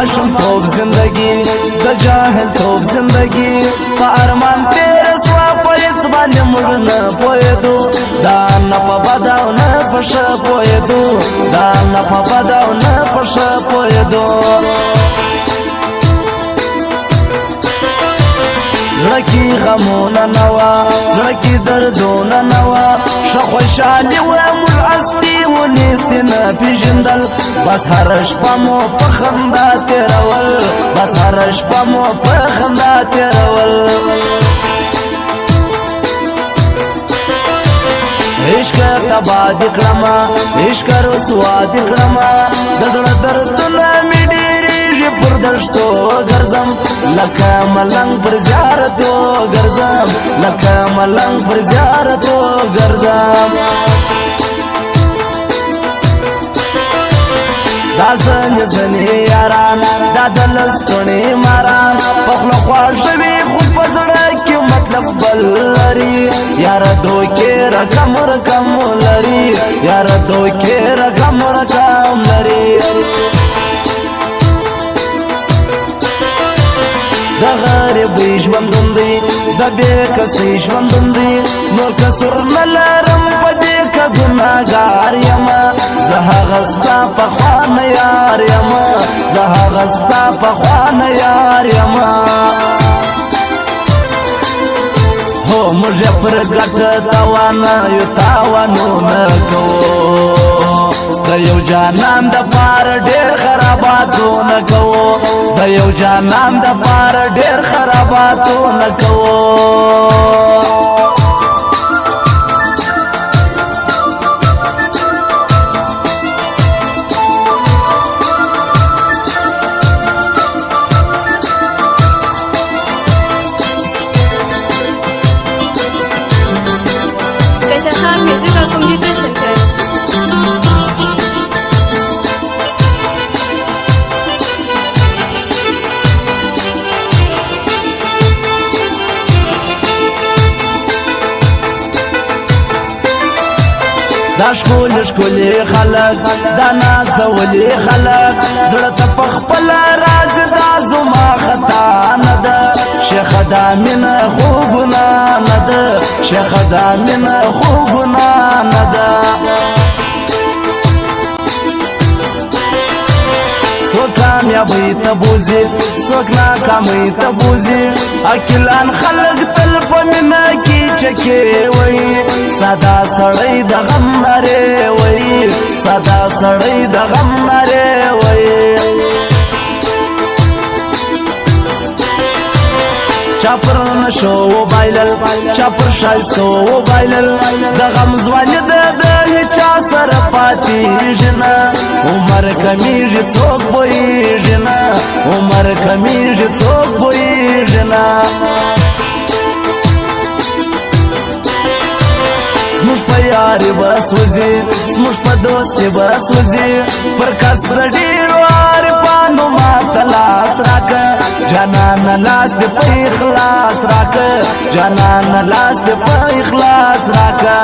माशुम توب زندگی د جاهل توب زندگی په ارمان تیر سوا په هیڅ باندې موږ نه پوهېدو دا نه په بد او نه په ښه پوهېدو دا نه په بد او نه په ښه پوهېدو زړه کې غمونه نه وه زړه کې دردونه نه وه ښه خوشحالي وه موږ هستي ونیستې نه پېژندل بس هره شپه مو په خندا تېرول بس هره شپه مو په خندا تېرول عشق تبا دې کړمه عشق رسوا دې کړمه د زړه دردونه مې ډېرېږي پر دښتو ګرځم لکه ملنګ پر زیارتو ګرځم لکه ملنګ پر زیارتو ګرځم دا زنې زنې یاران دا د لستوڼې ماران په خوله خواږه خو په زړه کې مطلب بل لري یاره دوکې رقم رقم لري یاره دوکې رقم رقم لري د غریبۍ ژوندون دی د بې کسۍ ژوندون دی نور کسور نه لرم په دې که ګناهګار یمه زه هغه ستا پخوانی یار یمه زه هغه ستا پخوانی یار یمه هو موږ یې پر ګټه تاوانیو تاوانونه کوو د یو جانان د پاره ډېر خراباتونه کوو د یو جانان د پاره ډېر خراباتونه کوو دا ښکلي ښکلي خلک دا نازولي خلک زړه ته په خپله راځي دا زما خطا نه ده شیخه دا مینه خو ګناه نه ده شیخه دا مینه خو ګناه نه ده څوک کامیابۍ ته بوځي څوک ناکامۍ ته بوځي عاقلان خلک تل په مینه کې چکې وایي ساده سړی د غم نارې وایي ساده سړی د غم نارې وایي چا پر نشو وبایلل چا پر ښایستو وبایلل د غم ځواني د هیچا سره پاتېږي نه عمر کمیږي څوک پوهېږي نه عمر کمیږي څوک پوهېږي نه زموږ په یاري به سوځي زموږ په دوستي به سوځي پر کس د ډېرو عارفانو ماته لاس راکه جانانه لاس دې په اخلاص راکه جانانه لاس دې په اخلاص راکه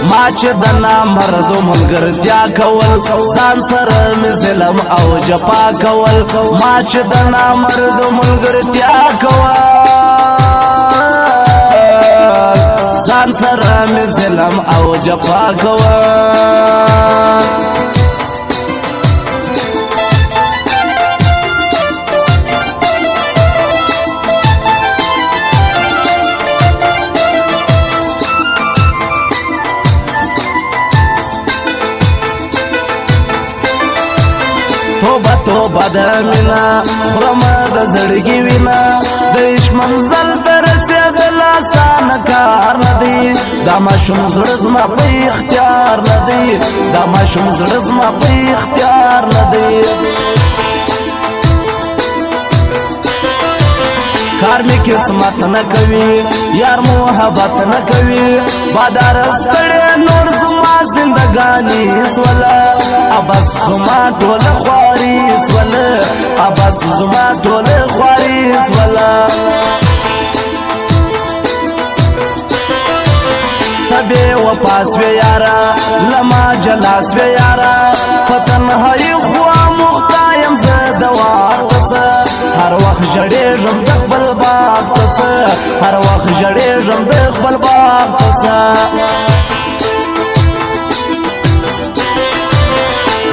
ما چې د نامردو ملګرتیا کول ځان سره مې ظلم او جفا کول ما چې د نامردو ملګرتیا کول ځان سره مې ظلم او جفا کول توبه توبه د مینا خرمه د زړګي وینا د عشق منزل ته رسېدل اسانه کار نه دی دا ماشوم زړه زما په اختیار نه دی دا ماشوم زړه زما په اختیار نه دی کار می قسمت نه کوي یار محبت نه کوي بادار ستړی نور زما زندگانی سولا ابس زما ټول خواري سولا ابس زما ټول خواري سولا تبه وپاس وی یارا لما جلاس وی یارا فتنهایی خوا مختایم زد وقت سا هر وقت جړېږم د خپل باغ سا هر وقت جړېږم د خپل باغ سا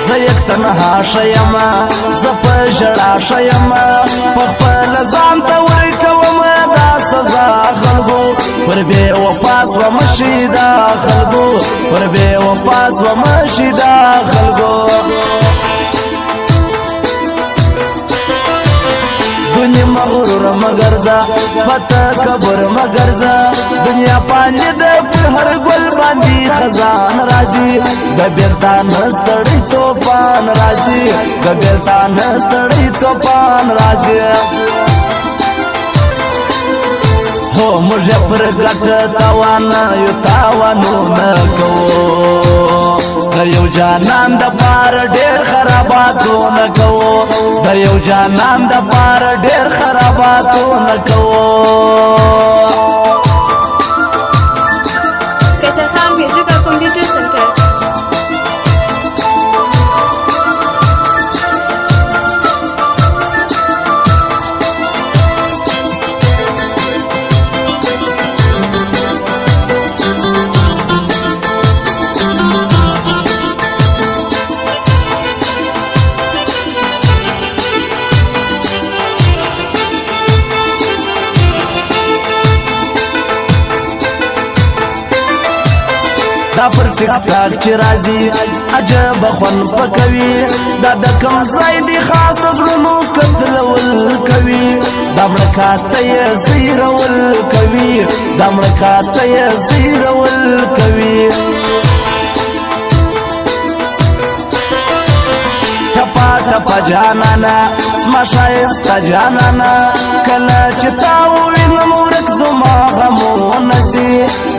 زه یک تنها شیما زه په ژړا شیما په خپل ځان ته ورکوم دا سزا خلکو پر بې وفا سوم شي دا خلکو پر بې وفا سوم شي دا خلکو دنیا مغرور مگرزا پتا کبر مگرزا دنیا پانی ده پر هر گل باندی خزان راجی گبیرتا نستڑی توپان راجی گبیرتا نستڑی توپان راجی هو مجھے پر گٹ توانا یو تاوانو نکو د یو جانان د پار ډېر خراباتو نه کوو د یو جانان د پار ډېر خراباتو نه کوو قیصر خان میوزک او کمپیوټر سنټر دا پر ټیک ټاک چې راځي عجب خون پکوي دا د کوم ځای دی خاص زړونو کتلول کوي دا مړکاته یې زیرول کوي دا مړکاته یې زیرول کوي ټپا ټپا جانانا سما شایسته جانانا کله چې تا ووینم ورک زما غمونه سي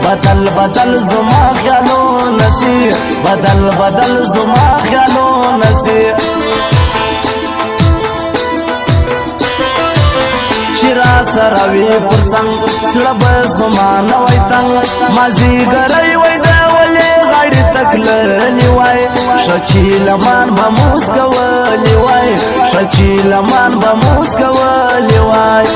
بدل بدل زما خیالونه سي بدل بدل زما خیالونه سي چې را سره وي پر څنګ زړه به زما نه وای تنګ مازدیګری وای د ولې غاړې تکللې وای ښه چې لمان به موس کولې وای ښه چې لمان به موس کولې وای